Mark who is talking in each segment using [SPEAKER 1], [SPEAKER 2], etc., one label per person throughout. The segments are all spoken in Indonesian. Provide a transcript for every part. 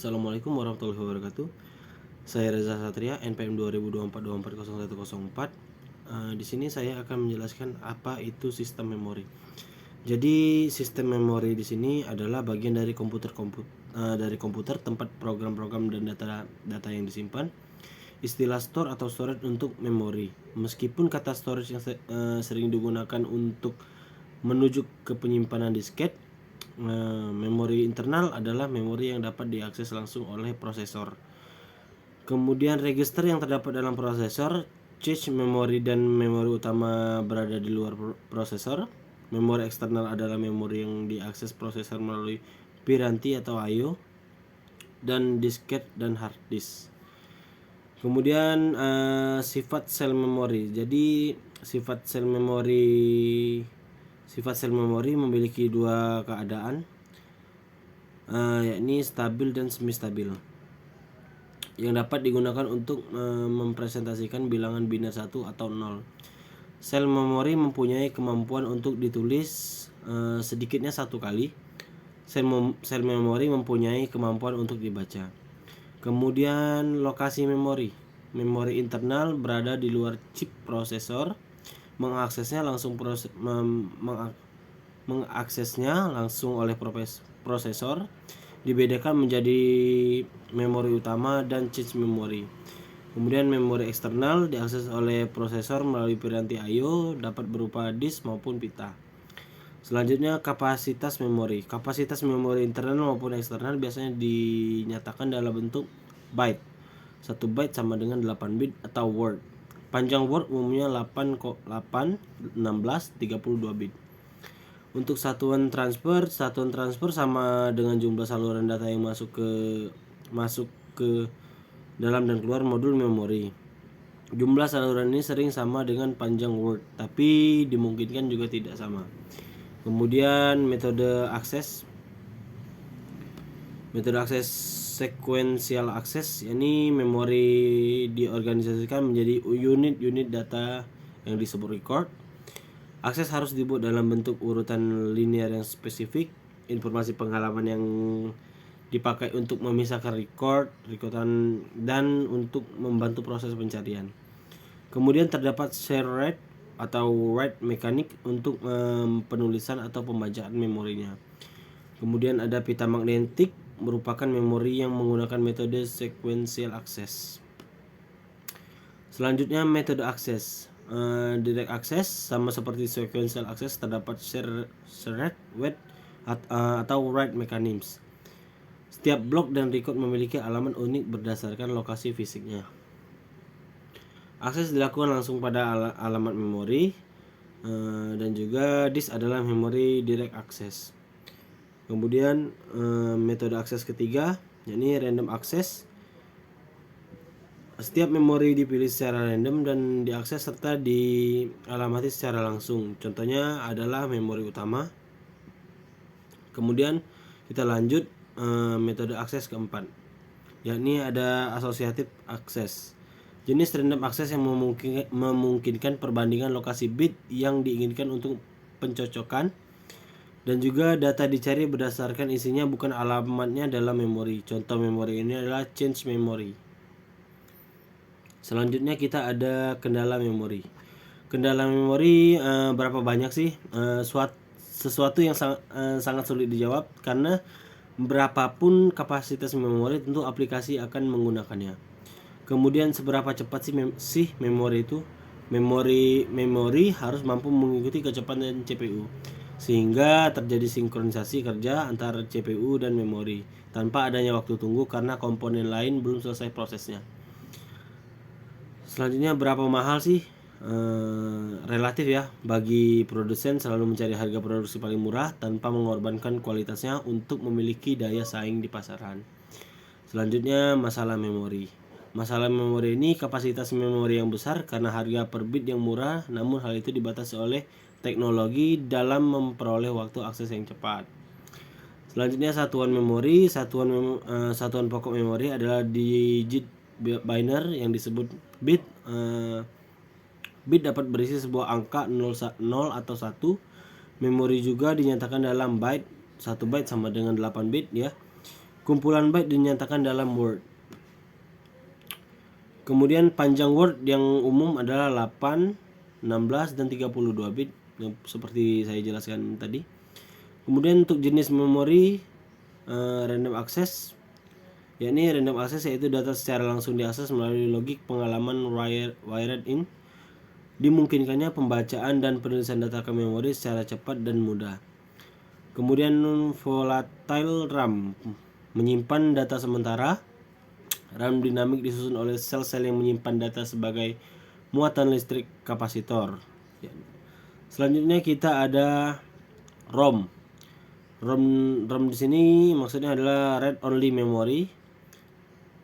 [SPEAKER 1] Assalamualaikum warahmatullahi wabarakatuh. Saya Reza Satria, NPM 2024240104. Di sini saya akan menjelaskan apa itu sistem memori. Jadi sistem memori di sini adalah bagian dari komputer tempat program-program dan data yang disimpan. Istilah store atau storage untuk memori. Meskipun kata storage yang sering digunakan untuk menuju ke penyimpanan disket, memori internal adalah memori yang dapat diakses langsung oleh prosesor. Kemudian register yang terdapat dalam prosesor, cache memori dan memori utama berada di luar prosesor. Memori eksternal adalah memori yang diakses prosesor melalui piranti atau I/O dan disket dan hard disk. Kemudian sifat sel memori. Jadi sifat sel memori memiliki dua keadaan, yakni stabil dan semi stabil, yang dapat digunakan untuk mempresentasikan bilangan biner 1 atau 0. Sel memori mempunyai kemampuan untuk ditulis sedikitnya satu kali. Sel memori mempunyai kemampuan untuk dibaca. Kemudian lokasi memori. Memori internal berada di luar chip prosesor. Mengaksesnya langsung oleh prosesor. Dibedakan menjadi memori utama dan cache memori. Kemudian memori eksternal diakses oleh prosesor melalui piranti I/O, dapat berupa disk maupun pita. Selanjutnya kapasitas memori. Kapasitas memori internal maupun eksternal biasanya dinyatakan dalam bentuk byte. 1 byte sama dengan 8 bit atau word. Panjang word umumnya 8, 16, 32 bit. Untuk satuan transfer sama dengan jumlah saluran data yang masuk ke dalam dan keluar modul memori. Jumlah saluran ini sering sama dengan panjang word, tapi dimungkinkan juga tidak sama. Kemudian metode akses sequential access, yakni memori diorganisasikan menjadi unit-unit data yang disebut record. Akses harus dibuat dalam bentuk urutan linear yang spesifik. Informasi pengalaman yang dipakai untuk memisahkan recordan dan untuk membantu proses pencarian. Kemudian terdapat share rate atau write mekanik untuk penulisan atau pembacaan memorinya. Kemudian ada pita magnetik, merupakan memori yang menggunakan metode sequential access. Selanjutnya metode akses. Direct access sama seperti sequential access, terdapat share rate, wait atau write mechanisms. Setiap blok dan record memiliki alamat unik berdasarkan lokasi fisiknya. Akses dilakukan langsung pada alamat memori, dan juga disk adalah memori direct access. Kemudian metode akses ketiga, yakni random access. Setiap memori dipilih secara random dan diakses serta dialamati secara langsung. Contohnya adalah memori utama. Kemudian kita lanjut metode akses keempat, yakni ada associative access. Jenis random access yang memungkinkan perbandingan lokasi bit yang diinginkan untuk pencocokan, dan juga data dicari berdasarkan isinya bukan alamatnya dalam memori. Contoh memori ini adalah change memory. Selanjutnya kita ada kendala memori. Kendala memori berapa banyak sih? Sesuatu yang sangat sulit dijawab, karena berapapun kapasitas memori tentu aplikasi akan menggunakannya. Kemudian seberapa cepat sih memori itu? Memori harus mampu mengikuti kecepatan CPU, sehingga terjadi sinkronisasi kerja antara CPU dan memori tanpa adanya waktu tunggu karena komponen lain belum selesai prosesnya. Selanjutnya berapa mahal sih? Relatif ya. Bagi produsen selalu mencari harga produksi paling murah tanpa mengorbankan kualitasnya untuk memiliki daya saing di pasaran. Selanjutnya masalah memori. Masalah memori ini kapasitas memori yang besar karena harga per bit yang murah, namun hal itu dibatasi oleh teknologi dalam memperoleh waktu akses yang cepat. Selanjutnya satuan memori. Satuan pokok memori adalah digit binary yang disebut bit. Bit dapat berisi sebuah angka 0 atau 1. Memori juga dinyatakan dalam byte. 1 byte sama dengan 8 bit ya. Kumpulan byte dinyatakan dalam Word. Kemudian panjang Word yang umum adalah 8, 16, dan 32 bit yang seperti saya jelaskan tadi. Kemudian untuk jenis memori random access, yakni random access yaitu data secara langsung diakses melalui logik pengalaman wired in. Dimungkinkannya pembacaan dan penulisan data ke memori secara cepat dan mudah. Kemudian volatile RAM, menyimpan data sementara. RAM dinamik disusun oleh sel-sel yang menyimpan data sebagai muatan listrik kapasitor. Selanjutnya kita ada ROM. ROM di sini maksudnya adalah read only memory.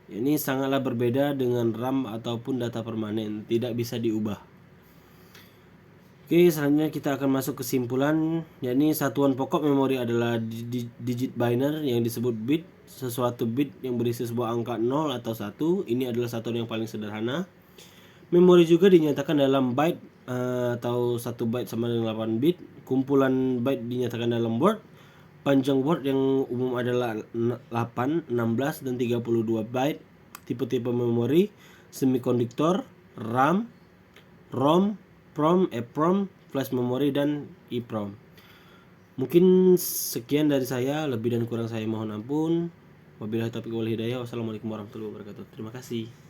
[SPEAKER 1] Ini sangatlah berbeda dengan RAM ataupun data permanen, tidak bisa diubah. Oke, selanjutnya kita akan masuk kesimpulan, yakni satuan pokok memori adalah digit binary yang disebut bit. Sesuatu bit yang berisi sebuah angka 0 atau 1. Ini adalah satuan yang paling sederhana. Memori juga dinyatakan dalam byte atau 1 byte sama dengan 8 bit. Kumpulan byte dinyatakan dalam word. Panjang word yang umum adalah 8, 16, dan 32 byte. Tipe-tipe memori semikonduktor, RAM, ROM, PROM, EPROM, flash memory, dan EEPROM. Mungkin sekian dari saya, lebih dan kurang saya mohon ampun. Wabillahi taufiq wal hidayah. Wassalamualaikum warahmatullahi wabarakatuh. Terima kasih.